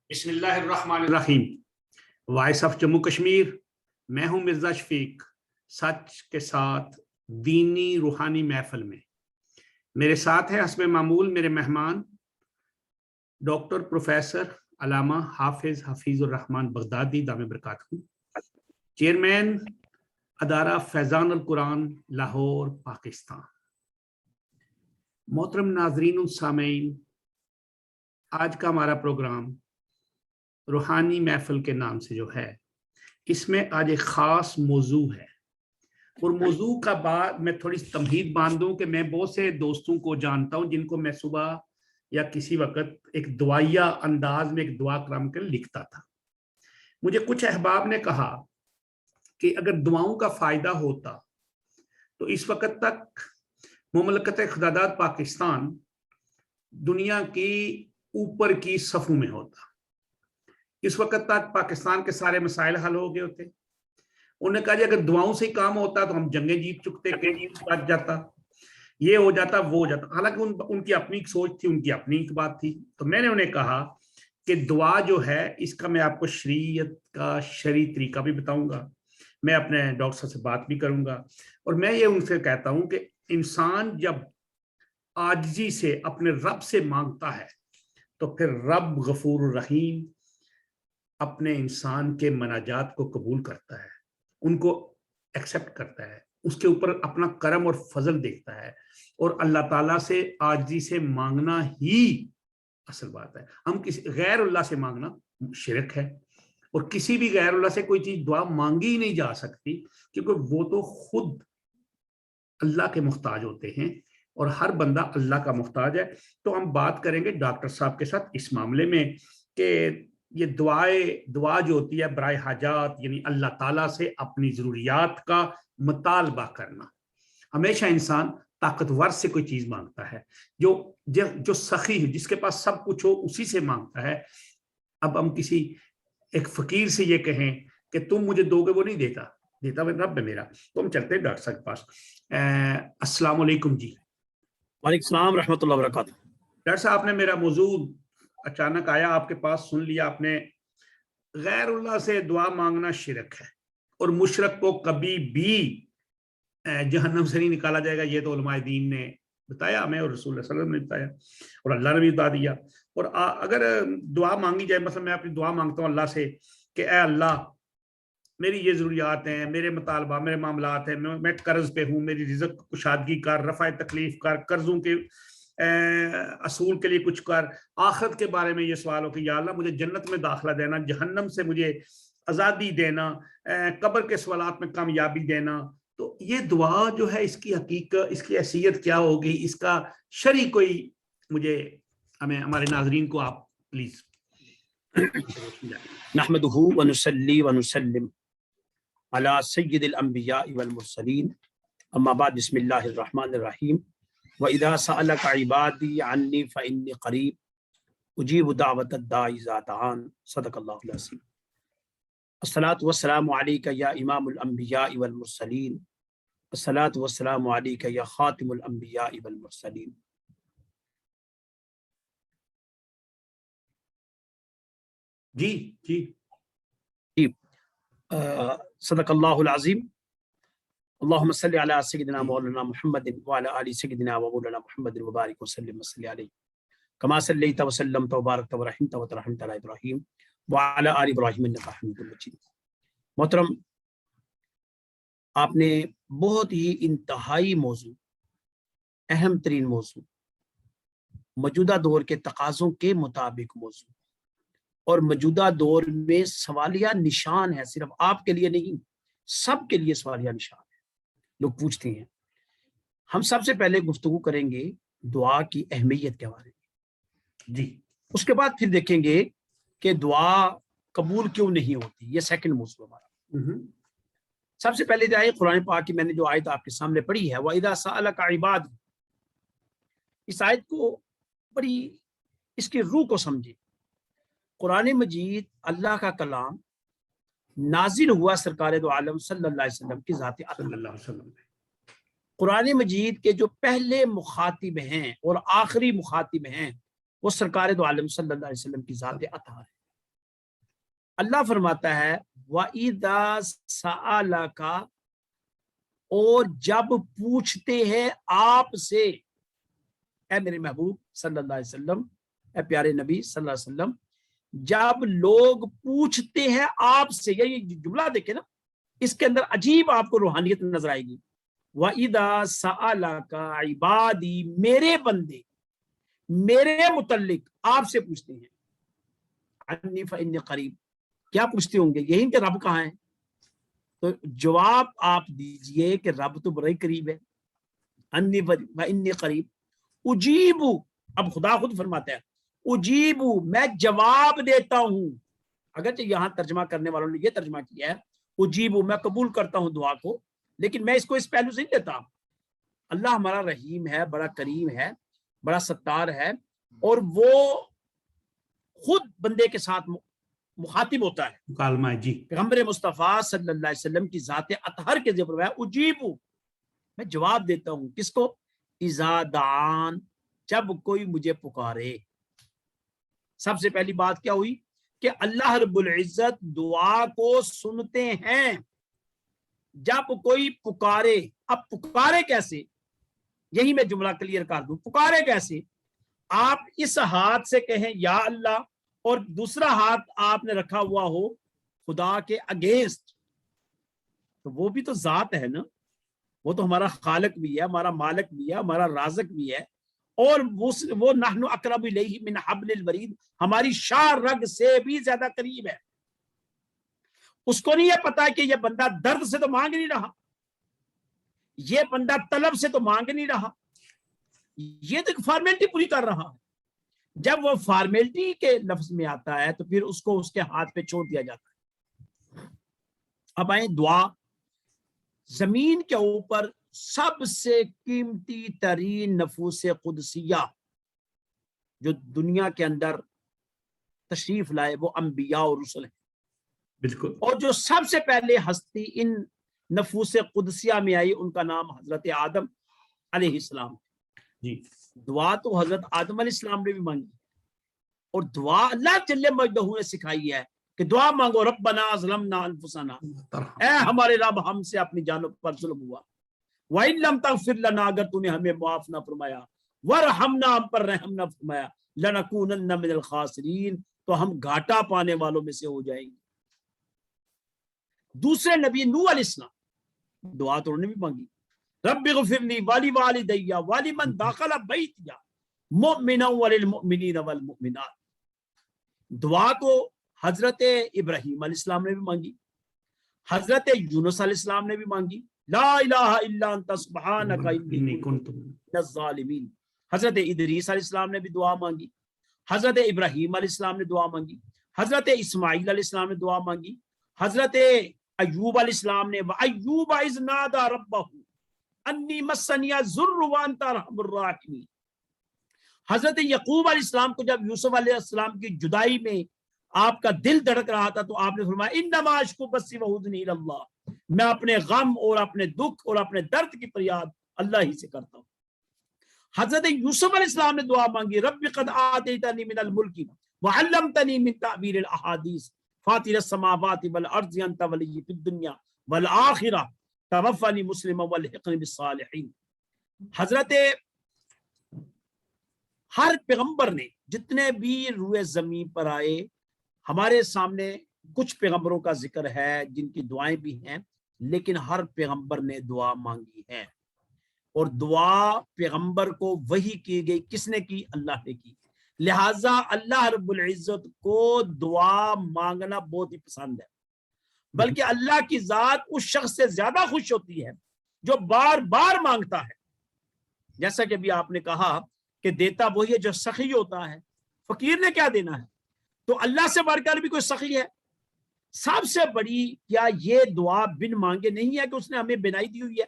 بسم اللہ الرحمن الرحیم۔ وائس آف جموں کشمیر، میں ہوں مرزا شفیق، سچ کے ساتھ دینی روحانی محفل میں میرے ساتھ ہے حسب معمول میرے مہمان ڈاکٹر پروفیسر علامہ حافظ حفیظ الرحمان بغدادی دامِ برکاتہ، چیئرمین ادارہ فیضان القرآن لاہور پاکستان۔ محترم ناظرین السامعین، آج کا ہمارا پروگرام روحانی محفل کے نام سے جو ہے، اس میں آج ایک خاص موضوع ہے، اور موضوع کا بعد میں تھوڑی تمہید باندھ دوں کہ میں بہت سے دوستوں کو جانتا ہوں جن کو میں صبح یا کسی وقت ایک دعائیہ انداز میں ایک دعا کرام کر لکھتا تھا۔ مجھے کچھ احباب نے کہا کہ اگر دعاؤں کا فائدہ ہوتا تو اس وقت تک مملکت خداداد پاکستان دنیا کی اوپر کی صفوں میں ہوتا، اس وقت تک پاکستان کے سارے مسائل حل ہو گئے ہوتے۔ انہوں نے کہا جی اگر دعاؤں سے کام ہوتا تو ہم جنگیں جیت چکتے، بچ جاتا، یہ ہو جاتا، وہ ہو جاتا۔ حالانکہ ان کی اپنی ایک سوچ تھی، ان کی اپنی ایک بات تھی۔ تو میں نے انہیں کہا کہ دعا جو ہے اس کا میں آپ کو شریعت کا شرعی طریقہ بھی بتاؤں گا، میں اپنے ڈاکٹر صاحب سے بات بھی کروں گا، اور میں یہ ان سے کہتا ہوں کہ انسان جب عاجزی سے اپنے رب سے مانگتا ہے تو پھر رب غفور الرحیم اپنے انسان کے مناجات کو قبول کرتا ہے، ان کو ایکسپٹ کرتا ہے، اس کے اوپر اپنا کرم اور فضل دیکھتا ہے، اور اللہ تعالیٰ سے عاجزی سے مانگنا ہی اصل بات ہے۔ ہم کسی غیر اللہ سے مانگنا شرک ہے، اور کسی بھی غیر اللہ سے کوئی چیز دعا مانگی ہی نہیں جا سکتی، کیونکہ وہ تو خود اللہ کے محتاج ہوتے ہیں، اور ہر بندہ اللہ کا محتاج ہے۔ تو ہم بات کریں گے ڈاکٹر صاحب کے ساتھ اس معاملے میں کہ یہ دعا جو ہوتی ہے برائے حاجات، یعنی اللہ تعالیٰ سے اپنی ضروریات کا مطالبہ کرنا۔ ہمیشہ انسان طاقتور سے کوئی چیز مانگتا ہے، جو سخی ہے، جس کے پاس سب کچھ ہو اسی سے مانگتا ہے۔ اب ہم کسی ایک فقیر سے یہ کہیں کہ تم مجھے دو گے، وہ نہیں دیتا رب ہے میرا۔ تو ہم چلتے ہیں ڈاکٹر صاحب کے پاس۔ السلام علیکم جی۔ وعلیکم السلام رحمۃ اللہ وبرکاتہ۔ ڈاکٹر صاحب، آپ نے میرا موضوع اچانک آیا آپ کے پاس، سن لیا آپ نے۔ غیر اللہ سے دعا مانگنا شرک ہے، اور مشرک کو کبھی بھی جہنم سے نہیں نکالا جائے گا، یہ تو علماء دین نے بتایا ہمیں، اور رسول اللہ صلی اللہ علیہ وسلم نے بتایا، اور اللہ نے بھی بتا دیا۔ اور اگر دعا مانگی جائے، مثلا میں اپنی دعا مانگتا ہوں اللہ سے کہ اے اللہ میری یہ ضروریات ہیں، میرے مطالبہ، میرے معاملات ہیں، میں قرض پہ ہوں، میری رزق کشادگی کر، رفع تکلیف کر، قرضوں کے اصول کے لیے کچھ کر، آخرت کے بارے میں یہ سوال ہو کہ یا اللہ مجھے جنت میں داخلہ دینا، جہنم سے مجھے آزادی دینا، قبر کے سوالات میں کامیابی دینا۔ تو یہ دعا جو ہے، اس کی حقیقت، اس کی حیثیت کیا ہوگی، اس کا شرعی کوئی مجھے ہمارے ناظرین کو آپ پلیز۔ نحمدہ ونصلی ونسلم علی سید الانبیاء والمرسلین، اما بعد، بسم اللہ الرحمن الرحیم۔ وَإِذَا سَأَلَكَ عِبَادِي عَنِّي فَإِنِّي قَرِيبٌ أُجِيبُ دَعْوَةَ الدَّاعِ إِذَا دَعَانِ، صدق اللہ العظیم۔ الصلاۃ والسلام علیک یا امام الانبیاء والمرسلین، الصلاۃ والسلام علیک یا خاتم الانبیاء والمرسلین۔ جی جی جی، صدق اللہ العظیم۔ اللہم صلی علی سیدنا مولانا محمد وعلی آل سیدنا مولانا محمد وبارک وسلم وصلی علیہ کما صلیت وسلمت وبارکت ورحمت وترحمت علی ابراہیم وعلی آل ابراہیم انک حمید مجید۔ محترم، آپ نے بہت ہی انتہائی موضوع، اہم ترین موضوع، موجودہ دور کے تقاضوں کے مطابق موضوع، اور موجودہ دور میں سوالیہ نشان ہے، صرف آپ کے لیے نہیں، سب کے لیے سوالیہ نشان ہے۔ لوگ پوچھتے ہیں۔ ہم سب سے پہلے گفتگو کریں گے دعا کی اہمیت کے بارے میں، جی، اس کے بعد پھر دیکھیں گے کہ دعا قبول کیوں نہیں ہوتی، یہ سیکنڈ موضوع ہمارا۔ سب سے پہلے جو آیت قرآن پاک کی میں نے جو آیت آپ کے سامنے پڑھی ہے، وَإِذَا سَأَلَكَ عِبَادِي، اس آیت کو بڑی، اس کی روح کو سمجھے۔ قرآن مجید اللہ کا کلام نازل ہوا سرکار دو عالم صلی اللہ علیہ وسلم کی ذات صلی اللہ علیہ وسلم۔ قرآن مجید کے جو پہلے مخاطب ہیں اور آخری مخاطب ہیں وہ سرکار دو عالم صلی اللہ علیہ وسلم کی ذات اطہر ہے۔ اللہ فرماتا ہے وَإِذَا سَأَلَكَ، اور جب پوچھتے ہیں آپ سے، اے میرے محبوب صلی اللہ علیہ وسلم، اے پیارے نبی صلی اللہ علیہ وسلم، جب لوگ پوچھتے ہیں آپ سے، یہ جملہ دیکھیں نا، اس کے اندر عجیب آپ کو روحانیت نظر آئے گی۔ وَإِذَا سَأَلَكَ عِبَادِي، میرے بندے میرے متعلق آپ سے پوچھتے ہیں، عَنِّي فَإِنِّي قَرِيب، کیا پوچھتے ہوں گے؟ یہی کہ رب کہاں ہے؟ تو جواب آپ دیجئے کہ رب تو بڑا ہی قریب ہے، عَنِّي فَإِنِّي قَرِيب اجیبو، اب خدا خود فرماتا ہے اجیبو، میں جواب دیتا ہوں۔ اگرچہ یہاں ترجمہ کرنے والوں نے یہ ترجمہ کیا ہے اجیبو، میں قبول کرتا ہوں دعا کو، لیکن میں اس کو اس پہلو سے نہیں لیتا۔ اللہ ہمارا رحیم ہے، بڑا کریم ہے، بڑا ستار ہے، اور وہ خود بندے کے ساتھ مخاطب ہوتا ہے۔ مکالمہ جی، پیغمبر مصطفیٰ صلی اللہ علیہ وسلم کی ذات اطہر کے ذکر ہے اجیبو، میں جواب دیتا ہوں، کس کو؟ اذا دعان، جب کوئی مجھے پکارے۔ سب سے پہلی بات کیا ہوئی کہ اللہ رب العزت دعا کو سنتے ہیں جب کوئی پکارے۔ اب پکارے کیسے؟ یہی میں جملہ کلیئر کر دوں، پکارے کیسے؟ آپ اس ہاتھ سے کہیں یا اللہ، اور دوسرا ہاتھ آپ نے رکھا ہوا ہو خدا کے اگینسٹ، تو وہ بھی تو ذات ہے نا، وہ تو ہمارا خالق بھی ہے، ہمارا مالک بھی ہے، ہمارا رازق بھی ہے، اور وہ نحن اقرب الیہ من حبل الورید، ہماری شاہ رگ سے بھی زیادہ قریب ہے۔ اس کو نہیں یہ پتا کہ یہ بندہ درد سے تو مانگ نہیں رہا، یہ بندہ طلب سے تو مانگ نہیں رہا، یہ تو فارمیلٹی پوری کر رہا ہے۔ جب وہ فارمیلٹی کے لفظ میں آتا ہے تو پھر اس کو اس کے ہاتھ پہ چھوڑ دیا جاتا ہے۔ اب آئیں دعا، زمین کے اوپر سب سے قیمتی ترین نفوس قدسیہ جو دنیا کے اندر تشریف لائے وہ انبیاء اور رسل ہیں، بالکل، اور جو سب سے پہلے ہستی ان نفوس قدسیہ میں آئی ان کا نام حضرت آدم علیہ السلام۔ جی، دعا تو حضرت آدم علیہ السلام نے بھی مانگی، اور دعا اللہ جل مجدہ نے سکھائی ہے کہ دعا مانگو، ربنا ظلمنا انفسنا، اے ہمارے رب ہم سے اپنی جانوں پر ظلم ہوا، وَإِن لَمْ تَغْفِرْ لَنَا، اگر تو نے ہمیں معاف نہ فرمایا، وَرْحَمْنَا، ہم پر رحم نہ فرمایا، لَنَكُونَنَّ مِنَ الْخَاسِرِينَ، تو ہم گھاٹا پانے والوں میں سے ہو جائیں گے۔ دوسرے نبی نوح علیہ السلام، دعا تو انہوں نے بھی مانگی، رب اغفر لی وَلِوَالِدَيَّ وَلِمَنْ دَخَلَ بَيْتِيَ مُؤْمِنًا وَلِلْمُؤْمِنِينَ وَالْمُؤْمِنَاتِ، دعا کو حضرت ابراہیم علیہ السلام نے بھی مانگی، حضرت یونس علیہ السلام نے بھی مانگی، لا الہ الا انت سبحانک انی کنت من الظالمین، حضرت ادریس علیہ السلام نے بھی دعا مانگی، حضرت ابراہیم علیہ السلام نے دعا مانگی، حضرت اسماعیل علیہ السلام نے دعا مانگی، حضرت ایوب علیہ السلام نے وَأَيُّوبَ إِذْ نَادَى رَبَّهُ أَنِّي مَسَّنِيَ الضُّرُّ وَأَنْتَ أَرْحَمُ الرَّاحِمِينَ، حضرت یعقوب علیہ السلام کو جب یوسف علیہ السلام کی جدائی میں آپ کا دل دھڑک رہا تھا تو آپ نے فرمایا انما اشکو بثی وحزنی الی اللہ، میں اپنے غم اور اپنے دکھ اور اپنے درد کی فریاد اللہ ہی سے کرتا ہوں۔ حضرت یوسف علیہ السلام نے دعا مانگی، رب قد آتیتنی من الملک وعلمتنی من تعبیر الاحادیث فاطر السماوات والارض انت ولی فی الدنیا والآخرہ توفنی مسلما والحقنی بالصالحین۔ حضرت ہر پیغمبر نے جتنے بھی روئے زمین پر آئے، ہمارے سامنے کچھ پیغمبروں کا ذکر ہے جن کی دعائیں بھی ہیں، لیکن ہر پیغمبر نے دعا مانگی ہے، اور دعا پیغمبر کو وحی کی گئی، کس نے کی؟ اللہ نے کی۔ لہٰذا اللہ رب العزت کو دعا مانگنا بہت ہی پسند ہے، بلکہ اللہ کی ذات اس شخص سے زیادہ خوش ہوتی ہے جو بار بار مانگتا ہے۔ جیسا کہ بھی آپ نے کہا کہ دیتا وہی ہے جو سخی ہوتا ہے، فقیر نے کیا دینا ہے؟ تو اللہ سے بڑھ کر بھی کوئی سخی ہے؟ سب سے بڑی کیا یہ دعا بن مانگے نہیں ہے کہ اس نے ہمیں بنائی دی ہوئی ہے؟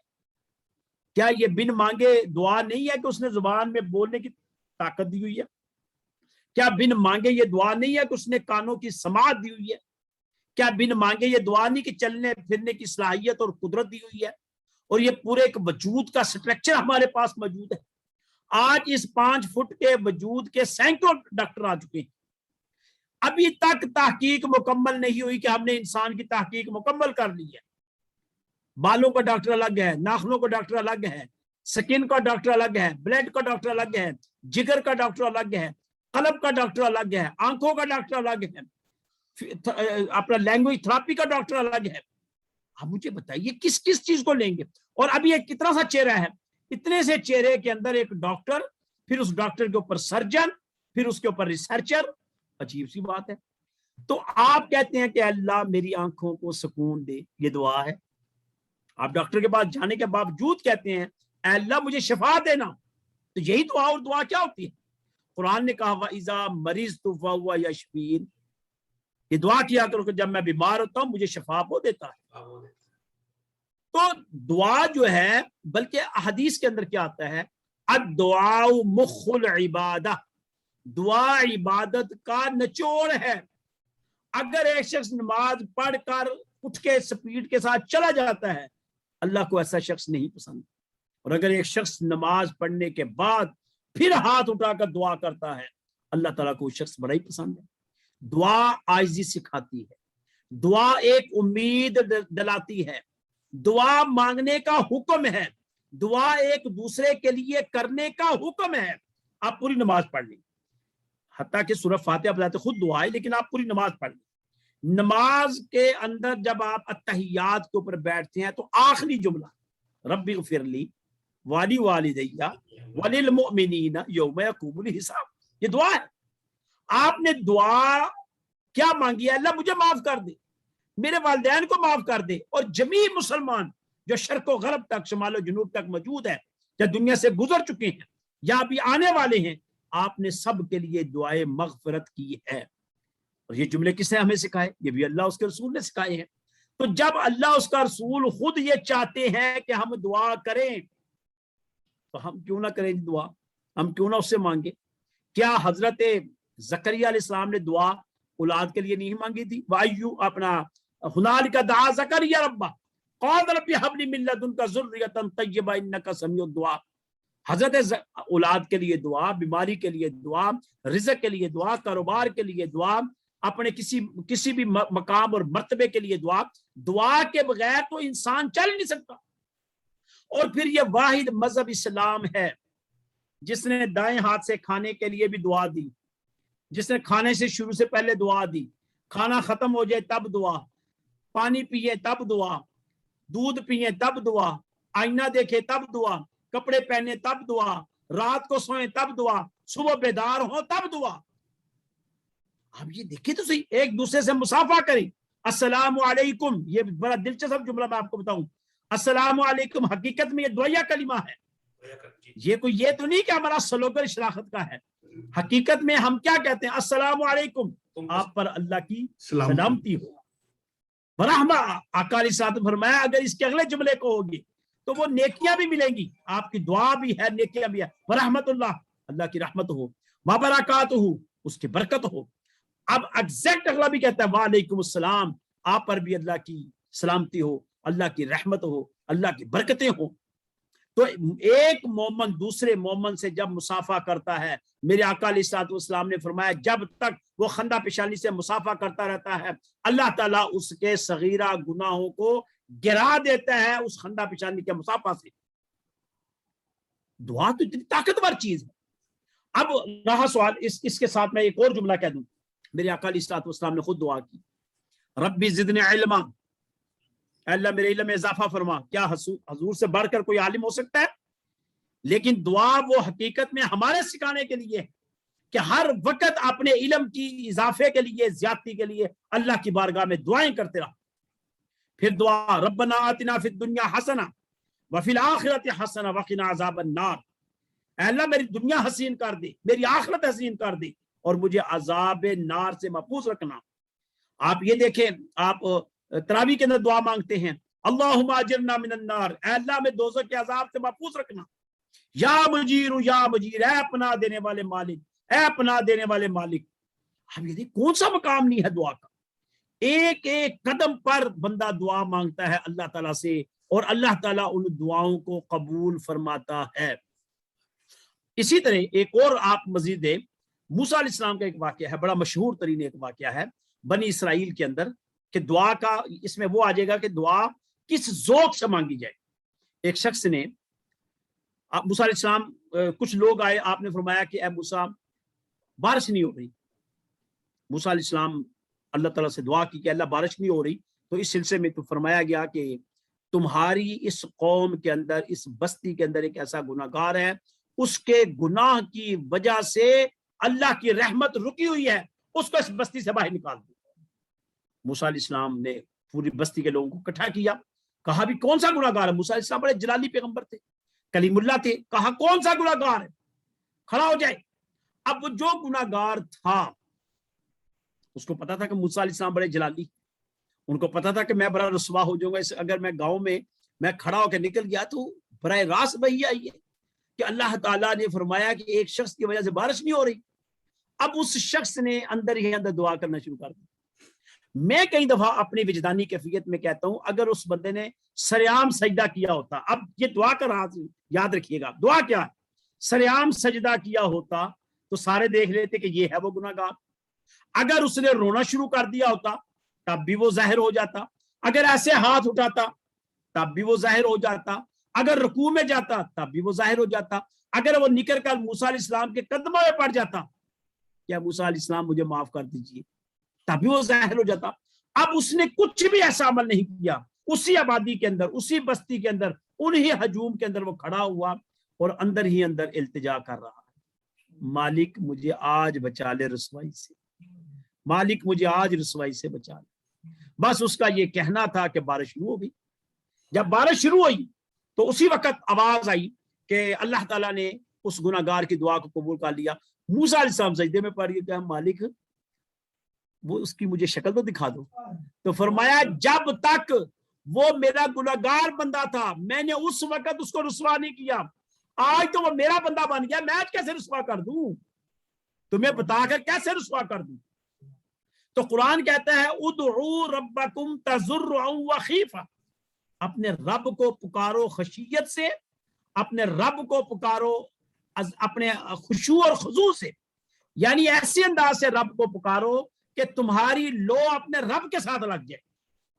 کیا یہ بن مانگے دعا نہیں ہے کہ اس نے زبان میں بولنے کی طاقت دی ہوئی ہے؟ کیا بن مانگے یہ دعا نہیں ہے کہ اس نے کانوں کی سماعت دی ہوئی ہے؟ کیا بن مانگے یہ دعا نہیں کہ چلنے پھرنے کی صلاحیت اور قدرت دی ہوئی ہے؟ اور یہ پورے ایک وجود کا سٹرکچر ہمارے پاس موجود ہے. آج اس 5 فٹ کے وجود کے سینکڑوں ڈاکٹر آ چکے ہیں. ابھی تک تحقیق مکمل نہیں ہوئی کہ ہم نے انسان کی تحقیق مکمل کر لی ہے. بالوں کا ڈاکٹر الگ ہے, ناخنوں کا ڈاکٹر الگ ہے, سکن کا ڈاکٹر الگ ہے, بلڈ کا ڈاکٹر الگ ہے, جگر کا ڈاکٹر الگ ہے, قلب کا ڈاکٹر الگ ہے, آنکھوں کا ڈاکٹر الگ ہے, اپنا لینگویج تھراپی کا ڈاکٹر الگ ہے. اب مجھے بتائیے کس کس چیز کو لیں گے؟ اور ابھی ایک کتنا سا چہرہ ہے, اتنے سے چہرے کے اندر ایک ڈاکٹر, پھر اس ڈاکٹر کے اوپر سرجن, پھر اس کے اوپر ریسرچر. عجیب سی بات ہے. تو آپ کہتے ہیں کہ اللہ میری آنکھوں کو سکون دے, یہ دعا ہے. آپ ڈاکٹر کے پاس جانے کے باوجود کہتے ہیں اے اللہ مجھے شفا دینا. تو یہی دعا, اور دعا کیا ہوتی ہے؟ قرآن نے کہا وَإِذَا مَرِضْتُ فَهُوَ يَشْفِينِ, یہ دعا کیا کرو کہ جب میں بیمار ہوتا ہوں مجھے شفا وہ دیتا ہے. تو دعا جو ہے, بلکہ حدیث کے اندر کیا آتا ہے, الدعاء مخ العبادہ, دعا عبادت کا نچوڑ ہے. اگر ایک شخص نماز پڑھ کر اٹھ کے سپیڈ کے ساتھ چلا جاتا ہے, اللہ کو ایسا شخص نہیں پسند. اور اگر ایک شخص نماز پڑھنے کے بعد پھر ہاتھ اٹھا کر دعا کرتا ہے, اللہ تعالیٰ کو وہ شخص بڑا ہی پسند ہے. دعا عاجزی سکھاتی ہے, دعا ایک امید دلاتی ہے, دعا مانگنے کا حکم ہے, دعا ایک دوسرے کے لیے کرنے کا حکم ہے. آپ پوری نماز پڑھ لیں, حتیٰ کہ سورہ فاتحہ بتاتے خود دعا ہے, لیکن آپ پوری نماز پڑھ لیں. نماز کے اندر جب آپ التحیات کے اوپر بیٹھتے ہیں تو آخری جملہ ربی اغفر لی والی والدیہ وللمؤمنین یوم یقوم الحساب, یہ دعا ہے. آپ نے دعا کیا مانگی ہے؟ اللہ مجھے معاف کر دے, میرے والدین کو معاف کر دے, اور جمیع مسلمان جو شرق و غرب تک, شمال و جنوب تک موجود ہے, یا دنیا سے گزر چکے ہیں یا ابھی آنے والے ہیں, آپ نے سب کے لیے دعائے مغفرت کی ہے. اور یہ جملے کس نے ہمیں سکھائے؟ یہ بھی اللہ اس کے رسول نے سکھائے ہیں. تو جب اللہ اس کا رسول خود یہ چاہتے ہیں کہ ہم دعا کریں, تو ہم کیوں نہ کریں دعا, ہم کیوں نہ اس سے مانگیں؟ کیا حضرت زکریا علیہ السلام نے دعا اولاد کے لیے نہیں مانگی تھی؟ وایو اپنا ہنالک دعا زکریا ربہ قال رب هب لي من لدنك ذریة طیبہ انک سمیع الدعاء. حضرت اولاد کے لیے دعا, بیماری کے لیے دعا, رزق کے لیے دعا, کاروبار کے لیے دعا, اپنے کسی بھی مقام اور مرتبے کے لیے دعا. دعا کے بغیر تو انسان چل نہیں سکتا. اور پھر یہ واحد مذہب اسلام ہے جس نے دائیں ہاتھ سے کھانے کے لیے بھی دعا دی, جس نے کھانے سے شروع سے پہلے دعا دی, کھانا ختم ہو جائے تب دعا, پانی پیے تب دعا, دودھ پیے تب دعا, آئینہ دیکھے تب دعا, کپڑے پہنے تب دعا, رات کو سوئیں تب دعا, صبح بیدار ہو تب دعا. آپ یہ دیکھیں تو صحیح, ایک دوسرے سے مصافحہ کریں. السلام علیکم, یہ بڑا دلچسپ جملہ میں آپ کو بتاؤں. السلام علیکم حقیقت میں یہ دعائیہ کلمہ ہے. یہ تو نہیں کہ ہمارا سلوگر شراخت کا ہے. حقیقت میں ہم کیا کہتے ہیں؟ السلام علیکم, آپ پر اللہ کی سلامتی ہو. برحمہ آقا علیہ الصلوۃ فرمایا اگر اس کے اگلے جملے کو ہوگی تو وہ نیکیاں بھی ملیں گی, آپ کی دعا بھی ہے, نیکیاں بھی ہے. ورحمت اللہ, اللہ کی رحمت ہو, وبرکاتہ, اس کی برکت ہو. اب ایگزیکٹ اگلا بھی کہتا ہے وعلیکم السلام, آپ پر بھی اللہ کی سلامتی ہو, اللہ کی رحمت ہو, اللہ کی برکتیں ہوں. تو ایک مومن دوسرے مومن سے جب مصافحہ کرتا ہے, میرے آقا علیہ الصلوۃ والسلام نے فرمایا جب تک وہ خندہ پیشانی سے مصافحہ کرتا رہتا ہے اللہ تعالیٰ اس کے صغیرہ گناہوں کو گرا دیتا ہے اس خندہ پیشانی کے مصافحہ سے. دعا تو اتنی طاقتور چیز ہے. اب رہا سوال, اس کے ساتھ میں ایک اور جملہ کہہ دوں. میرے آقا علیہ الصلوۃ والسلام نے خود دعا کی, ربی زدنی علما, اللہ میرے علم میں اضافہ فرما. کیا حضور سے بڑھ کر کوئی عالم ہو سکتا ہے؟ لیکن دعا وہ حقیقت میں ہمارے سکھانے کے لیے کہ ہر وقت اپنے علم کی اضافے کے لیے, زیادتی کے لیے اللہ کی بارگاہ میں دعائیں کرتے رہا. پھر دعا ربنا آتنا فی الدنیا حسنہ وفی الآخرۃ حسنہ وقنا عذاب النار, اے اللہ میری دنیا حسین کر دے, میری آخرت حسین کر دے, اور مجھے عذاب نار سے محفوظ رکھنا. آپ یہ دیکھیں, آپ تراویح کے اندر دعا مانگتے ہیں اللہم اجرنا من النار, اے اللہ میں دوزخ کے عذاب سے محفوظ رکھنا. یا مجیر, اے پناہ دینے والے مالک, اے پناہ دینے والے مالک. اب یہ دیکھ کون سا مقام نہیں ہے دعا کا. ایک ایک قدم پر بندہ دعا مانگتا ہے اللہ تعالیٰ سے اور اللہ تعالیٰ ان دعاؤں کو قبول فرماتا ہے۔ اسی طرح ایک اور آپ مزید دیں، موسیٰ علیہ السلام کا ایک واقعہ ہے، بڑا مشہور ترین ایک واقعہ ہے بنی اسرائیل کے اندر، کہ دعا کا اس میں وہ آ جائے گا کہ دعا کس ذوق سے مانگی جائے۔ ایک شخص نے موسیٰ علیہ السلام، کچھ لوگ آئے، آپ نے فرمایا کہ اے موسیٰ بارش نہیں ہو رہی۔ موسیٰ علیہ السلام اللہ تعالیٰ سے دعا کی کہ اللہ بارش نہیں ہو رہی، تو اس سلسلے میں تو فرمایا گیا کہ تمہاری اس قوم کے اندر، اس بستی کے اندر ایک ایسا گناہ گار ہے، اس کے گناہ کی وجہ سے اللہ کی رحمت رکی ہوئی ہے، اس کو اس بستی سے باہر نکال دو۔ موسیٰ علیہ السلام نے پوری بستی کے لوگوں کو اکٹھا کیا، کہا بھی کون سا گناہ گار ہے؟ موسیٰ علیہ السلام بڑے جلالی پیغمبر تھے، کلیم اللہ تھے، کہا کون سا گناہ گار ہے؟ کھڑا ہو جائے۔ اب وہ جو گناہ گار تھا، اس کو پتا تھا کہ موسیٰ علیہ السلام بڑے جلالی، ان کو پتا تھا کہ میں بڑا رسوا ہو جاؤں گا، اگر میں گاؤں میں کھڑا ہو کے نکل گیا تو براہ راست وہی آئی ہے کہ اللہ تعالیٰ نے فرمایا کہ ایک شخص کی وجہ سے بارش نہیں ہو رہی۔ اب اس شخص نے اندر ہی اندر دعا کرنا شروع کر دی۔ میں کئی دفعہ اپنی وجدانی کیفیت میں کہتا ہوں، اگر اس بندے نے سریعام سجدہ کیا ہوتا، اب یہ دعا کا راز یاد رکھیے گا، دعا کیا ہے، سریعام سجدہ کیا ہوتا تو سارے دیکھ لیتے کہ یہ ہے وہ گناہ گار۔ اگر اس نے رونا شروع کر دیا ہوتا تب بھی وہ ظاہر ہو جاتا، اگر ایسے ہاتھ اٹھاتا تب بھی وہ ظاہر ہو جاتا، اگر رکوع میں جاتا تب بھی وہ ظاہر ہو جاتا، اگر وہ نکل کر موسیٰ علیہ السلام کے قدموں میں پڑ جاتا کیا موسیٰ علیہ السلام مجھے معاف کر دیجیے، تب بھی وہ ظاہر ہو جاتا۔ اب اس نے کچھ بھی ایسا عمل نہیں کیا، اسی آبادی کے اندر، اسی بستی کے اندر، انہی ہجوم کے اندر وہ کھڑا ہوا اور اندر ہی اندر التجا کر رہا ہے، مالک مجھے آج بچا لے رسوائی سے، مالک مجھے آج رسوائی سے بچا لے۔ بس اس کا یہ کہنا تھا کہ بارش شروع ہو گئی۔ جب بارش شروع ہوئی تو اسی وقت آواز آئی کہ اللہ تعالیٰ نے اس گناہ گار کی دعا کو قبول کر لیا۔ موسیٰ علیہ السلام سجدے میں پڑ گئے کہ مالک وہ اس کی مجھے شکل تو دکھا دو۔ تو فرمایا جب تک وہ میرا گناہ گار بندہ تھا میں نے اس وقت اس کو رسوا نہیں کیا، آج تو وہ میرا بندہ بن گیا، میں آج کیسے رسوا کر دوں، تمہیں بتا کر کیسے رسوا کر دوں۔ تو قرآن کہتا ہے ادعوا ربکم تضرعا وخیفا، اپنے رب کو پکارو خشیت سے، اپنے رب کو پکارو اپنے خشوع اور خضوع سے، یعنی ایسے انداز سے رب کو پکارو کہ تمہاری لو اپنے رب کے ساتھ لگ جائے،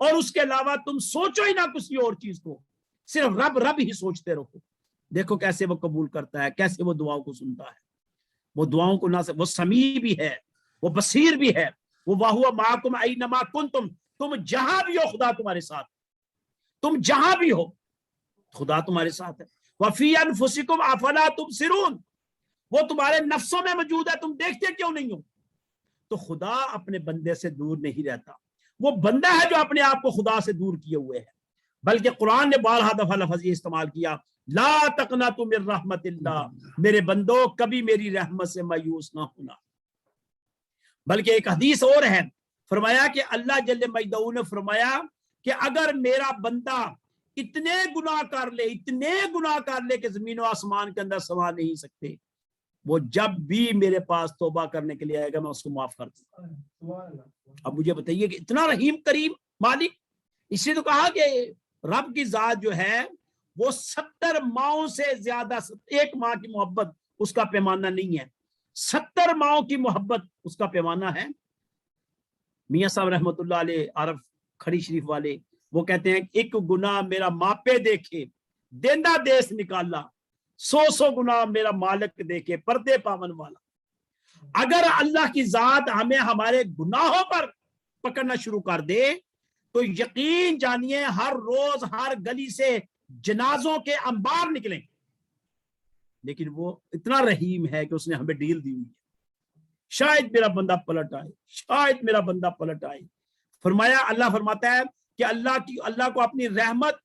اور اس کے علاوہ تم سوچو ہی نہ کسی اور چیز کو، صرف رب رب ہی سوچتے رہو۔ دیکھو کیسے وہ قبول کرتا ہے، کیسے وہ دعاؤں کو سنتا ہے۔ وہ دعاؤں کو نہ وہ سمیع بھی ہے، وہ بصیر بھی ہے، وہ وَهُوَ مَعَكُمْ أَيْنَمَا كُنْتُمْ، تم جہاں بھی ہو خدا تمہارے ساتھ، تم جہاں بھی ہو خدا تمہارے ساتھ ہے۔ وَفِي أَنفُسِكُمْ أَفَلَا تُبْصِرُونَ، وہ تمہارے نفسوں میں موجود ہے، تم دیکھتے کیوں نہیں ہو؟ تو خدا اپنے بندے سے دور نہیں رہتا، وہ بندہ ہے جو اپنے آپ کو خدا سے دور کیے ہوئے ہے۔ بلکہ قرآن نے بارہا دفعہ لفظ یہ استعمال کیا، لا تقنطوا من رحمت اللہ، میرے بندو کبھی میری رحمت سے مایوس نہ ہونا۔ بلکہ ایک حدیث اور ہے، فرمایا کہ اللہ جل مجدہ نے فرمایا کہ اگر میرا بندہ اتنے گناہ کر لے کہ زمین و آسمان کے اندر سما نہیں سکتے، وہ جب بھی میرے پاس توبہ کرنے کے لیے آئے گا میں اس کو معاف کر دوں گا۔ اب مجھے بتائیے کہ اتنا رحیم کریم مالک، اسی تو کہا کہ رب کی ذات جو ہے وہ 70 ماؤں سے زیادہ، ایک ماں کی محبت اس کا پیمانہ نہیں ہے، 70 ماؤں کی محبت اس کا پیمانہ ہے۔ میاں صاحب رحمت اللہ علیہ، عارف کھڑی شریف والے، وہ کہتے ہیں ایک گناہ میرا ماپے دیکھے دیندہ دیس نکالا، 100 گناہ میرا مالک دیکھے پردے پاون والا۔ اگر اللہ کی ذات ہمیں ہمارے گناہوں پر پکڑنا شروع کر دے تو یقین جانیے ہر روز ہر گلی سے جنازوں کے انبار نکلیں، لیکن وہ اتنا رحیم ہے کہ اس نے ہمیں ڈیل دی ہوئی ہے، شاید میرا بندہ پلٹ آئے، شاید میرا بندہ پلٹ آئے۔ فرمایا، اللہ فرماتا ہے کہ اللہ کو اپنی رحمت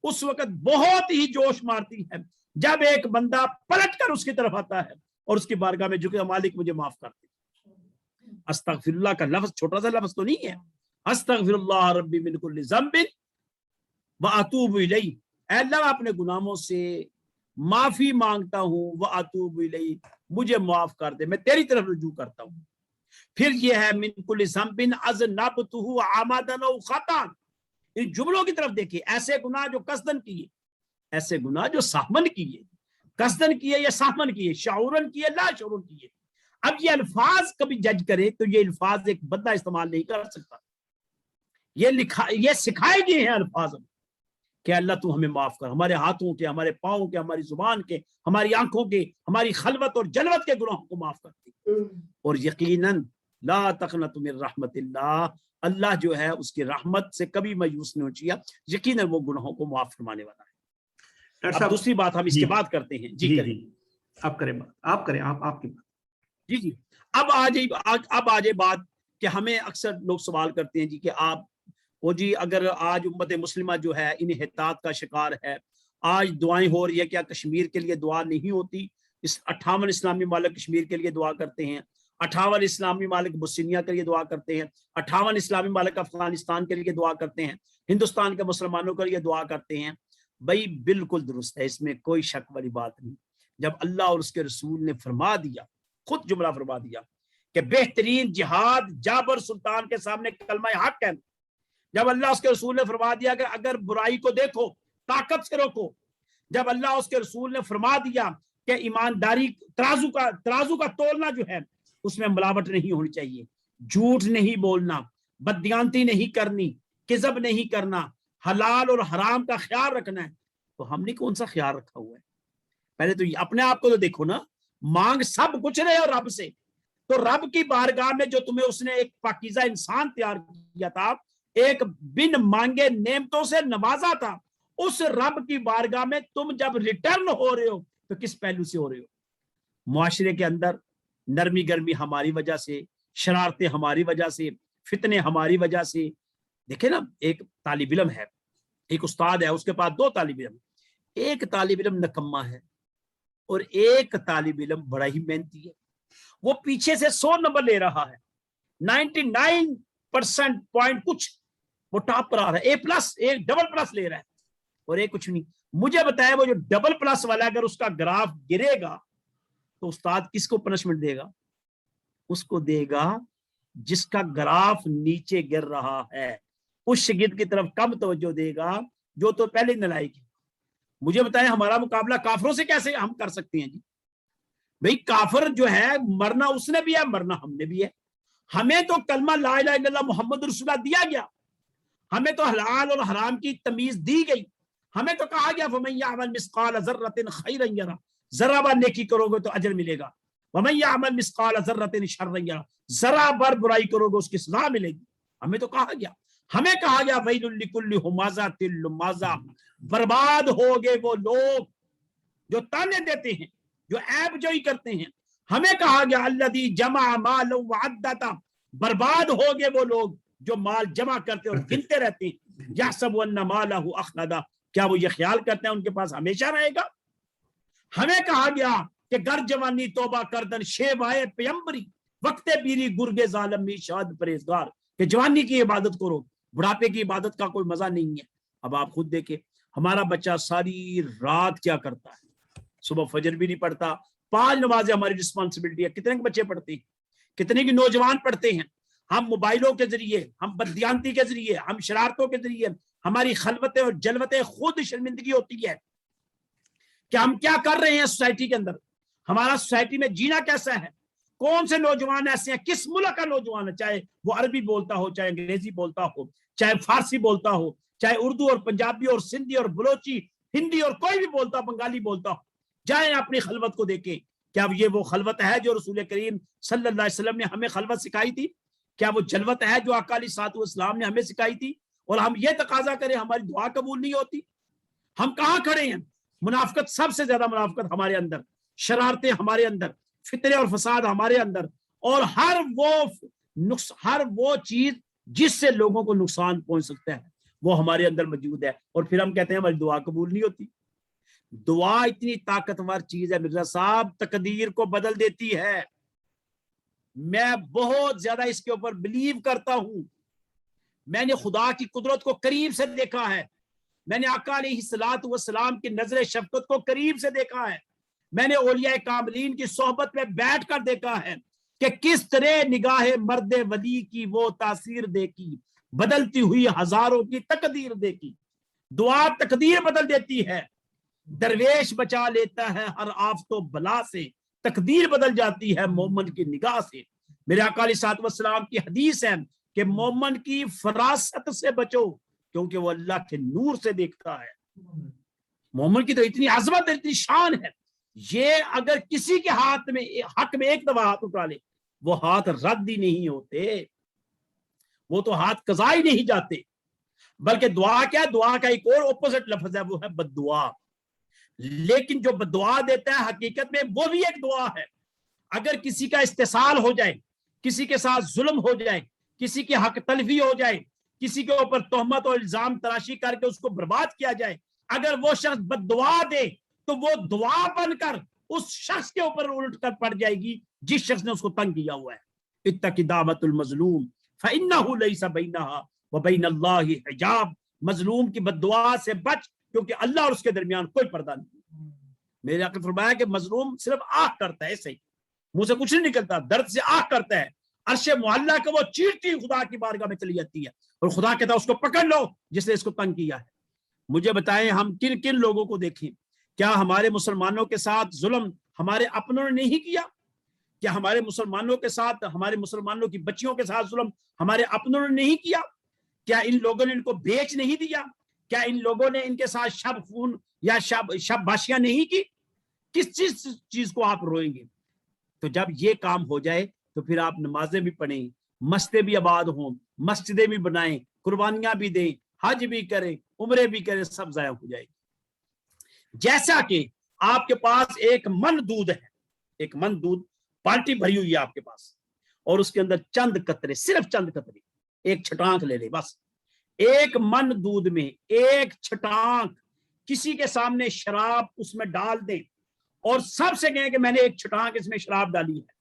اس وقت بہت ہی جوش مارتی ہے جب ایک بندہ پلٹ کر اس کی طرف آتا ہے اور اس کی بارگاہ میں جھکے، مالک مجھے معاف کر دے۔ استغفر اللہ کا لفظ چھوٹا سا لفظ تو نہیں ہے، استغفر اللہ ربی من کل ذنب واتوب الیہ، اے اللہ میں اپنے گناہوں سے معافی مانگتا ہوں، واتوب الیہ، مجھے معاف کر دے، میں تیری طرف رجوع کرتا ہوں۔ پھر یہ ہے من کل ذنب اذنبتہ عمدا او خطا، ان جملوں کی طرف دیکھیے، ایسے گناہ جو قصدن کیے، ایسے گناہ جو سہمن کیے، قصدن کیے یا سہمن کیے، شعورن کیے لا شعورن کیے۔ اب یہ الفاظ کبھی جج کرے تو یہ الفاظ ایک بندہ استعمال نہیں کر سکتا، یہ سکھائے گئے ہیں الفاظ کہ اللہ تو ہمیں معاف کر، ہمارے ہاتھوں کے، ہمارے پاؤں کے، ہماری زبان کے، ہماری آنکھوں کے، ہماری خلوت اور جلوت کے گناہوں کو معاف کرتے۔ اور یقیناً لا تقنطوا من رحمت اللہ، اللہ جو ہے اس کی رحمت سے کبھی مایوس نہیں ہونا چاہیے، یقیناً وہ گناہوں کو معاف فرمانے والا ہے۔ اب دوسری بات ہم اس کے بعد کرتے ہیں۔ جی کریں، آپ کریں بات، آپ کریں، آپ کی بات۔ جی اب آ جائے بات کہ ہمیں اکثر لوگ سوال کرتے ہیں جی کہ آپ وہ جی اگر آج امت مسلمہ جو ہے انحطاط کا شکار ہے، آج دعائیں ہو رہی ہے، کیا کشمیر کے لیے دعا نہیں ہوتی؟ اس 58 اسلامی ممالک کشمیر کے لیے دعا کرتے ہیں، 58 اسلامی ممالک بوسنیا کے لیے دعا کرتے ہیں، 58 اسلامی ممالک افغانستان کے لیے دعا کرتے ہیں، ہندوستان کے مسلمانوں کے لیے دعا کرتے ہیں۔ بھائی بالکل درست ہے، اس میں کوئی شک والی بات نہیں۔ جب اللہ اور اس کے رسول نے فرما دیا، خود جملہ فرما دیا کہ بہترین جہاد جابر سلطان کے سامنے کلمہ حق کہنا، جب اللہ اس کے رسول نے فرما دیا کہ اگر برائی کو دیکھو طاقت سے روکو، جب اللہ اس کے رسول نے فرما دیا کہ ایمانداری ترازو کا تولنا جو ہے اس میں ملاوٹ نہیں ہونی چاہیے، جھوٹ نہیں بولنا، بددیانتی نہیں کرنی، کذب نہیں کرنا، حلال اور حرام کا خیال رکھنا ہے، تو ہم نے کون سا خیال رکھا ہوا ہے؟ پہلے تو اپنے آپ کو تو دیکھو نا، مانگ سب کچھ رہے ہو رب سے، تو رب کی بارگاہ میں جو تمہیں اس نے ایک پاکیزہ انسان تیار کیا تھا، ایک بن مانگے نعمتوں سے نوازا تھا، اس رب کی بارگاہ میں تم جب ریٹرن ہو رہے ہو تو کس پہلو سے ہو رہے ہو؟ معاشرے کے اندر نرمی گرمی ہماری وجہ سے، شرارتیں ہماری وجہ سے، فتنے ہماری وجہ سے۔ دیکھیں نا، ایک طالب علم ہے، ایک استاد ہے، اس کے پاس 2 طالب علم، ایک طالب علم نکمہ ہے اور ایک طالب علم بڑا ہی محنتی ہے، وہ پیچھے سے 100 نمبر لے رہا ہے، 99% پوائنٹ کچھ وہ ٹاپ پر آ رہا ہے، اے پلس، ایک ڈبل پلس لے رہا ہے، اور ایک کچھ نہیں۔ مجھے بتایا وہ جو ڈبل پلس والا اگر اس کا گراف گرے گا تو استاد کس کو پنشمنٹ دے گا؟ اس کو دے گا جس کا گراف نیچے گر رہا ہے، اس شاگرد کی طرف کم توجہ دے گا جو تو پہلے نالائق ہے۔ مجھے بتائیں ہمارا مقابلہ کافروں سے کیسے ہم کر سکتے ہیں جی؟ بھئی کافر جو ہے مرنا اس نے بھی ہے، مرنا ہم نے بھی ہے۔ ہمیں تو کلمہ لا الہ الا اللہ محمد رسول اللہ دیا گیا، ہمیں تو حلال اور حرام کی تمیز دی گئی، ہمیں تو کہا گیا فَمَن يَعْمَلْ مِثْقَالَ ذَرَّةٍ خَيْرًا يَرَهُ، ذرہ بھر نیکی کرو گے تو اجر ملے گا، وَمَن يَعْمَلْ مِثْقَالَ ذَرَّةٍ شَرًّا يَرَهُ، ذرہ بھر برائی کرو گے اس کی سزا ملے گی۔ ہمیں تو کہا گیا، ہمیں کہا گیا وَيْلٌ لِكُلِّ هُمَزَةٍ لُمَزَةٍ، برباد ہو گئے وہ لوگ جو تانے دیتے ہیں، جو عیب جوئی کرتے ہیں۔ ہمیں کہا گیا الذی جمع مالا وعددا، برباد ہو گئے وہ لوگ جو مال جمع کرتے اور گنتے رہتے ہیں، یحسب ان مالہ اخلدا، کیا وہ یہ خیال کرتے ہیں ان کے پاس ہمیشہ رہے گا؟ ہمیں کہا گیا کہ گر جوانی توبہ کردن شیوائے پیمبری، وقت بیری گرگ ظالم می شاد پرہیزگار، کہ جوانی کی عبادت کرو، بڑھاپے کی عبادت کا کوئی مزہ نہیں ہے۔ اب آپ خود دیکھیں ہمارا بچہ ساری رات کیا کرتا ہے، صبح فجر بھی نہیں پڑھتا، 5 نمازیں ہماری رسپانسبلٹی ہے، کتنے کے بچے پڑھتے ہیں، کتنے کی نوجوان پڑھتے ہیں۔ ہم موبائلوں کے ذریعے، ہم بددیانتی کے ذریعے، ہم شرارتوں کے ذریعے ہماری خلوتیں اور جلوتیں خود شرمندگی ہوتی ہے کہ ہم کیا کر رہے ہیں سوسائٹی کے اندر، ہمارا سوسائٹی میں جینا کیسا ہے، کون سے نوجوان ایسے ہیں، کس ملک کا نوجوان ہے، چاہے وہ عربی بولتا ہو، چاہے انگریزی بولتا ہو، چاہے فارسی بولتا ہو، چاہے اردو اور پنجابی اور سندھی اور بلوچی ہندی اور کوئی بھی بولتا ہو، بنگالی بولتا ہو، جائیں اپنی خلوت کو دیکھیں، کیا یہ وہ خلوت ہے جو رسول کریم صلی اللہ علیہ وسلم نے ہمیں خلوت سکھائی تھی؟ کیا وہ جلوت ہے جو آقا علیہ الصلوۃ والسلام نے ہمیں سکھائی تھی؟ اور ہم یہ تقاضا کریں ہماری دعا قبول نہیں ہوتی؟ ہم کہاں کھڑے ہیں؟ منافقت، سب سے زیادہ منافقت ہمارے اندر، شرارتیں ہمارے اندر، فتنے اور فساد ہمارے اندر، اور ہر وہ چیز جس سے لوگوں کو نقصان پہنچ سکتا ہے وہ ہمارے اندر موجود ہے، اور پھر ہم کہتے ہیں ہماری دعا قبول نہیں ہوتی۔ دعا اتنی طاقتور چیز ہے مرزا صاحب، تقدیر کو بدل دیتی ہے۔ میں بہت زیادہ اس کے اوپر بلیو کرتا ہوں، میں نے خدا کی قدرت کو قریب سے دیکھا ہے، میں نے آقا علیہ الصلوۃ والسلام کی نظر شفقت کو قریب سے دیکھا ہے، میں نے اولیاء کاملین کی صحبت میں بیٹھ کر دیکھا ہے کہ کس طرح نگاہ مرد ولی کی وہ تاثیر دیکھی، بدلتی ہوئی ہزاروں کی تقدیر دیکھی. دعا تقدیر بدل دیتی ہے. درویش بچا لیتا ہے ہر آفت و بلا سے، تقدیر بدل جاتی ہے مومن کی نگاہ سے. میرے آقا علیہ الصلوۃ والسلام کی حدیث ہے کہ مومن کی فراست سے بچو کیونکہ وہ اللہ کے نور سے دیکھتا ہے. مومن کی تو اتنی عظمت اتنی شان ہے، یہ اگر کسی کے ہاتھ میں حق میں ایک دفعہ ہاتھ اٹھا لے وہ ہاتھ رد ہی نہیں ہوتے، وہ تو ہاتھ قضا ہی نہیں جاتے. بلکہ دعا کیا ہے؟ دعا کا ایک اور اپوزٹ لفظ ہے، وہ ہے بد دعا. لیکن جو بد دعا دیتا ہے حقیقت میں وہ بھی ایک دعا ہے. اگر کسی کا استحصال ہو جائے، کسی کے ساتھ ظلم ہو جائے، کسی کی حق تلفی ہو جائے، کسی کے اوپر تہمت اور الزام تراشی کر کے اس کو برباد کیا جائے، اگر وہ شخص بد دعا دے تو وہ دعا بن کر اس شخص کے اوپر الٹ کر پڑ جائے گی جس شخص نے اس کو تنگ کیا ہوا ہے. اتق دعوت المظلوم فإنہ لیس بینہا وبین اللہ حجاب. مظلوم کی بد دعا سے بچ کیونکہ اللہ اور اس کے درمیان کوئی پردہ نہیں. میرے آقا نے فرمایا کہ مظلوم صرف آہ کرتا ہے، ایسے ہی منہ سے کچھ نہیں نکلتا، درد سے آہ کرتا ہے. عرش معلیٰ کا وہ چیختی خدا کی بارگاہ میں چلی جاتی ہے اور خدا کہتا ہے اس کو پکڑ لو جس نے اس کو تنگ کیا ہے. مجھے بتائیں ہم کن کن لوگوں کو دیکھیں؟ کیا ہمارے مسلمانوں کے ساتھ ظلم ہمارے اپنوں نے نہیں کیا؟ کیا ہمارے مسلمانوں کے ساتھ، ہمارے مسلمانوں کی بچیوں کے ساتھ ظلم ہمارے اپنوں نے نہیں کیا؟ کیا ان لوگوں نے ان کو بیچ نہیں دیا؟ کیا ان لوگوں نے ان کے ساتھ شب خون یا شب باشیاں نہیں کی؟ کس چیز کو آپ روئیں گے؟ تو جب یہ کام ہو جائے تو پھر آپ نمازیں بھی پڑھیں، مسجدیں بھی آباد ہوں، مسجدیں بھی بنائیں، قربانیاں بھی دیں، حج بھی کریں، عمرے بھی کریں، سب ضائع ہو جائے گی. جیسا کہ آپ کے پاس ایک من دودھ ہے، ایک من دودھ بالٹی بھری ہوئی ہے آپ کے پاس، اور اس کے اندر چند قطرے، صرف چند قطرے، ایک چھٹانک لے لے بس. ایک من دودھ میں ایک چھٹانک کسی کے سامنے شراب اس میں ڈال دیں اور سب سے کہیں کہ میں نے ایک چھٹانک اس میں شراب ڈالی ہے،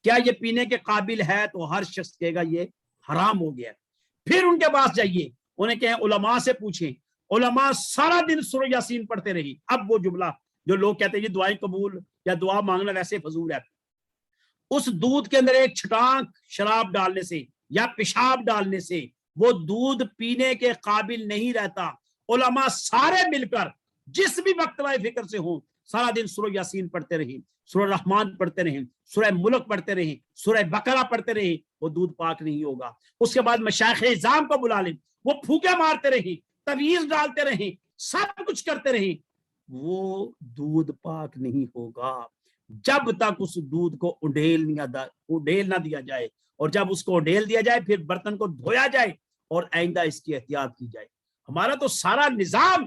کیا یہ پینے کے قابل ہے؟ تو ہر شخص کہے گا یہ حرام ہو گیا. پھر ان کے پاس جائیے، انہیں کہیں علماء سے پوچھیں، علماء سارا دن سورہ یاسین پڑھتے رہی. اب وہ جملہ جو لوگ کہتے ہیں یہ دعائیں قبول یا دعا مانگنا ویسے فضول ہے، اس دودھ کے اندر ایک چھٹانک شراب ڈالنے سے یا پیشاب ڈالنے سے وہ دودھ پینے کے قابل نہیں رہتا. علماء سارے مل کر جس بھی وقت فکر سے ہوں سارا دن سورہ یاسین پڑھتے رہیں، سورہ رحمان پڑھتے رہیں، سورہ ملک پڑھتے رہیں، سورہ بقرہ پڑھتے رہیں، وہ دودھ پاک نہیں ہوگا. اس کے بعد مشائخ اعظام کو بلا لیں، وہ پھوکے مارتے رہیں، تویز ڈالتے رہیں، سب کچھ کرتے رہیں، وہ دودھ پاک نہیں ہوگا جب تک اس دودھ کو اڈیل نہ دیا جائے. اور جب اس کو اڈیل دیا جائے پھر برتن کو دھویا جائے اور آئندہ اس کی احتیاط کی جائے. ہمارا تو سارا نظام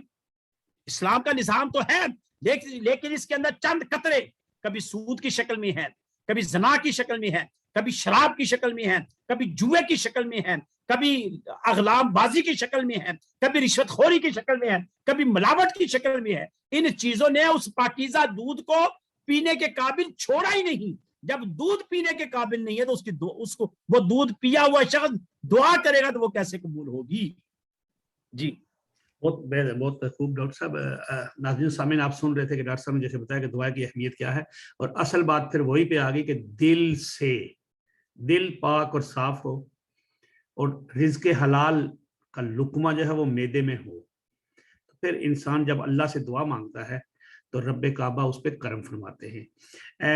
اسلام کا نظام تو ہے، لیکن اس کے اندر چند قطرے کبھی سود کی شکل میں ہے، کبھی زنا کی شکل میں ہے، کبھی شراب کی شکل میں ہے، کبھی جوئے کی شکل میں ہے، کبھی اغلام بازی کی شکل میں ہے، کبھی رشوت خوری کی شکل میں ہے، کبھی ملاوٹ کی شکل میں ہے. ان چیزوں نے اس پاکیزہ دودھ کو پینے کے قابل چھوڑا ہی نہیں. جب دودھ پینے کے قابل نہیں ہے تو اس کو وہ دودھ پیا ہوا شخص دعا کرے گا تو وہ کیسے قبول ہوگی؟ جی بہت خوب ڈاکٹر صاحب. ناظرین سامعین آپ سن رہے تھے کہ ڈاکٹر صاحب نے جیسے بتایا کہ دعا کی اہمیت کیا ہے، اور اصل بات پھر وہی پہ آ گئی کہ دل سے، دل پاک اور صاف ہو اور رزق حلال کا لقمہ جو ہے وہ معدے میں ہو، تو پھر انسان جب اللہ سے دعا مانگتا ہے تو رب کعبہ اس پہ کرم فرماتے ہیں.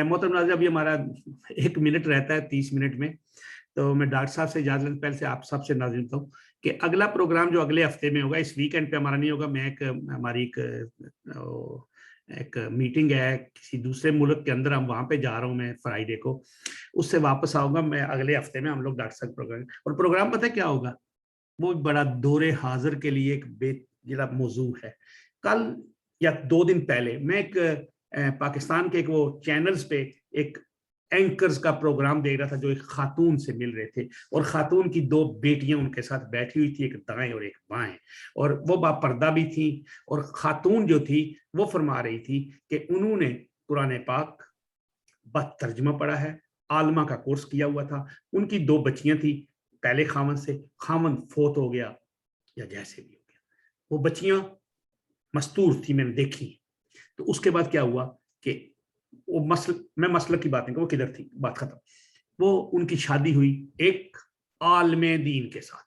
محترم ناظرین ابھی ہمارا 1 منٹ رہتا ہے 30 منٹ میں، تو میں ڈاکٹر صاحب سے اجازت لینے پہلے سے آپ سب سے ناظرین ہوں کہ اگلا پروگرام جو اگلے ہفتے میں ہوگا، اس ویکینڈ پہ ہمارا نہیں ہوگا. میں ہماری ایک میٹنگ ہے کسی دوسرے ملک کے اندر، ہم وہاں پہ جا رہا ہوں میں فرائیڈے کو، اس سے واپس آؤں گا میں. اگلے ہفتے میں ہم لوگ ڈاکٹر صاحب پروگرام، اور پروگرام پتہ کیا ہوگا؟ وہ بڑا دور حاضر کے لیے ایک بے جڑا موضوع ہے. کل یا 2 دن پہلے میں ایک پاکستان کے ایک وہ چینلز پہ ایک اینکرز کا پروگرام دیکھ رہا تھا جو ایک خاتون سے مل رہے تھے، اور خاتون کی 2 بیٹیاں ان کے ساتھ بیٹھی ہوئی تھی، ایک دائیں اور ایک بائیں، اور وہ با پردہ بھی تھی. اور خاتون جو تھی وہ فرما رہی تھی کہ انہوں نے قرآن پاک بد ترجمہ پڑھا ہے، عالمہ کا کورس کیا ہوا تھا، ان کی 2 بچیاں تھیں پہلے خاوند سے، خاوند فوت ہو گیا یا جیسے بھی ہو گیا، وہ بچیاں مستور تھی، میں نے دیکھی. تو اس کے بعد کیا ہوا کہ وہ میں مسلک کی بات نہیں، وہ کدھر تھی، بات ختم. وہ ان کی شادی ہوئی ایک عالم دین کے ساتھ،